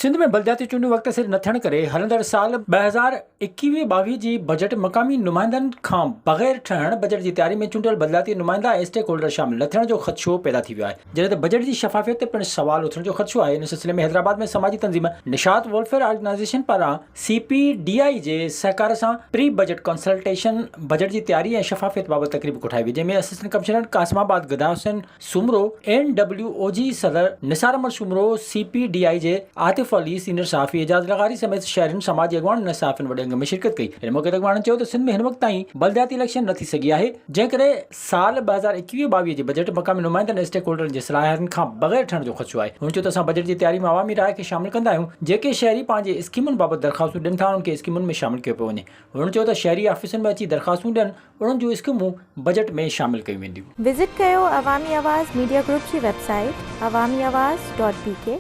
सिंध में बलदियाती चूंडियूं वक़्त सिर न थियण करे हलंदड़ साल 2021-22 जी बजट मक़ामी नुमाइंदनि खां बग़ैर ठहण बजट जी तयारी में चूंडियल बलदियाती नुमाइंदा ऐं स्टेक होल्डर शामिल न थियण जो ख़दशो पैदा थी वियो आहे, जॾहिं त बजट जी शफ़ाफ़ियत ते पिणु सवाल उथण जो ख़दशो आहे। इन सिलसिले में हैदराबाद में समाजी तंज़ीम निशात वेलफेयर ऑर्गेनाइज़ेशन पारां CPDI जे सहकार सां प्री बजट कंसल्टेशन बजट जी तयारी ऐं शफ़ाफ़ियत बाबति तक़रीब कोठाई हुई, जंहिंमें असिस्टेंट कमिश्नर कासिमाबाद गदा हुसैन सूमरो, NWOG सदर निसार अहमद सूमरो, CPDI जे आतिफ अली, सीनियर सहाफ़ी एजाज लगारी समेत शहरनि समाजी अॻवान ऐं सहाफ़ियुनि वॾे अंग में शिरकत कई। हिन मौक़े ते अॻवाननि चयो त सिंध में हिन वक़्त ताईं बलदियाती इलेक्शन न थी सघी आहे, जंहिं करे साल 2021-22 जे बजट मक़ामी नुमाइंदनि ऐं स्टेक होल्डरनि जे सलाहियतनि खां बग़ैर ठहण जो ख़दशो आहे। हुन चयो त असां बजट जी तयारी में अवामी राय खे शामिल कंदा आहियूं, जेके शहरी पंहिंजे स्कीमुनि बाबति दरख़्वास्तूं ॾियनि था उन्हनि खे स्कीमुनि में शामिल कयो पियो वञे। हुननि चयो त शहरी ऑफिसनि में अची दरख़्वास्तूं ॾियनि, उन्हनि जूं स्कीमूं बजट में शामिल कयूं वेंदियूं। विज़िट कयो अवामी आवाज़ मीडिया ग्रुप जी वेबसाइट awamiawaz.pk।